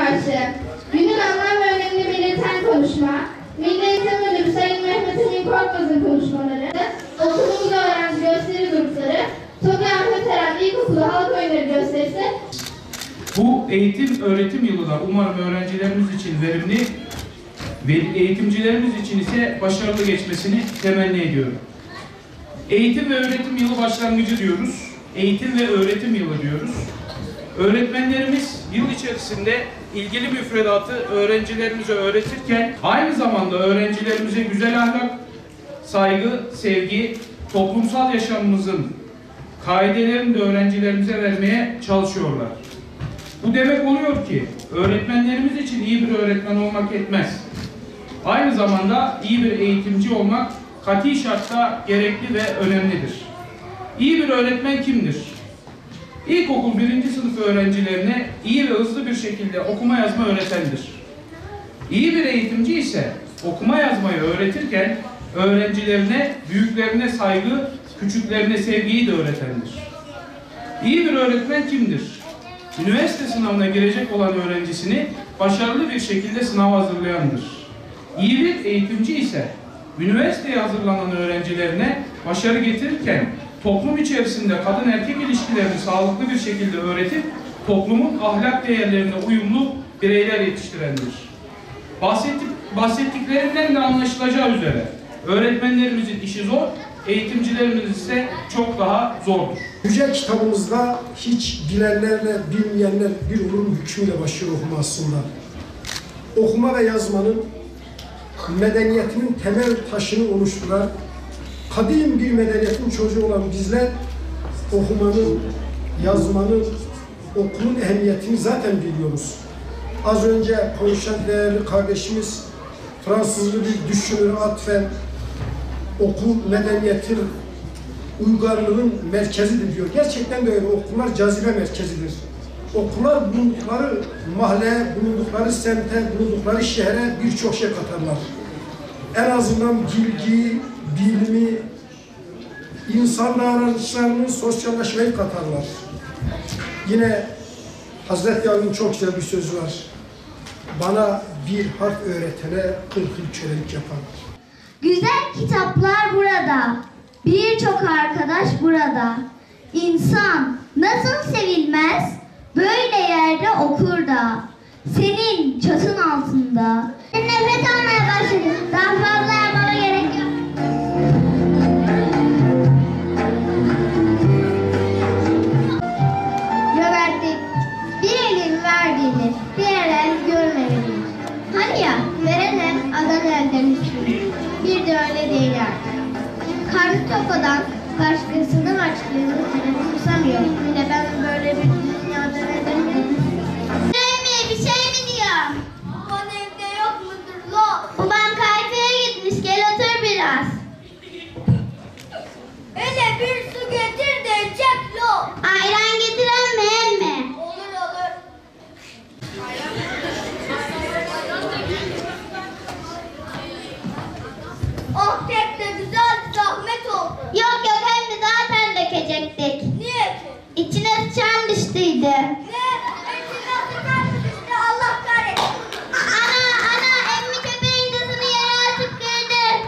karşı günün anlam ve önemini belirten konuşma, Milli Eğitim Müdürü Sayın Mehmet Emin Korkmaz'ın konuşmaları, okulumuz öğrenci gösteri grupları, Togi Ahmet Eren İlkokulu halk oyunları gösterisi. Bu eğitim öğretim yılı da umarım öğrencilerimiz için verimli ve eğitimcilerimiz için ise başarılı geçmesini temenni ediyorum. Eğitim ve öğretim yılı başlangıcı diyoruz. Eğitim ve öğretim yılı diyoruz. Öğretmenlerimiz yıl içerisinde ilgili müfredatı öğrencilerimize öğretirken aynı zamanda öğrencilerimize güzel ahlak, saygı, sevgi, toplumsal yaşamımızın kaidelerini de öğrencilerimize vermeye çalışıyorlar. Bu demek oluyor ki öğretmenlerimiz için iyi bir öğretmen olmak yetmez. Aynı zamanda iyi bir eğitimci olmak kati şartta gerekli ve önemlidir. İyi bir öğretmen kimdir? İlkokul 1. sınıf öğrencilerine iyi ve hızlı bir şekilde okuma yazma öğretendir. İyi bir eğitimci ise okuma yazmayı öğretirken öğrencilerine, büyüklerine saygı, küçüklerine sevgiyi de öğretendir. İyi bir öğretmen kimdir? Üniversite sınavına girecek olan öğrencisini başarılı bir şekilde sınava hazırlayandır. İyi bir eğitimci ise üniversiteye hazırlanan öğrencilerine başarı getirirken toplum içerisinde kadın erkek ilişkilerini sağlıklı bir şekilde öğretip toplumun ahlak değerlerine uyumlu bireyler yetiştirendir. Bahsettiklerimden de anlaşılacağı üzere öğretmenlerimizin işi zor, eğitimcilerimiz ise çok daha zordur. Yüce kitabımızda hiç bilenlerle bilmeyenler bir olurun hükmüyle başlıyor okuma aslında. Okuma ve yazmanın medeniyetinin temel taşını oluşturan, kadim bir medeniyetin çocuğu olan bizler okumanın, yazmanın, okulun ehemmiyetini zaten biliyoruz. Az önce konuşan değerli kardeşimiz Fransızlı bir düşünür atfen okul medeniyetin, uygarlığın merkezidir diyor. Gerçekten de öyle. Okullar cazibe merkezidir. Okullar bulundukları mahalleye, bulundukları semte, bulundukları şehre birçok şey katarlar. En azından bilgi, bilimi, insan davranışlarının sosyalleşmeyi katarlar. Yine Hazreti Ali'nin çok güzel bir sözü var. Bana bir harf öğretene 40 yıl kölelik yapar. Güzel kitaplar burada. Birçok arkadaş burada. İnsan nasıl sevilmez? Böyle yerde okur da. Senin çatın altında. Nefret almaya başladım. Daha fazla yapmama gerek yok. Cömertlik bir elin verdiğini diğer el görmemelidir. Hani ya veren el adan elden düşürür. Bir de öyle değil artık. Karnı tok olan başkasının açlığını umursamıyor. Yine ben böyle bir dünyada neden yok? Bir şey mi diyor? Baban evde yok mudur lo? Babam kayfaya gitmiş, gel otur biraz. Hele bir su getir de içecek lo. Ayran getiren mi? Olur olur. Oh tek de güzel zahmet oldu. Yok hem de zaten dökecektik. Niye ki? İçine sıçan düştüydü. Ne? İçine sıçan düştü Allah kahretsin. Ana emmi köpeğin kızını yere atıp kırdı.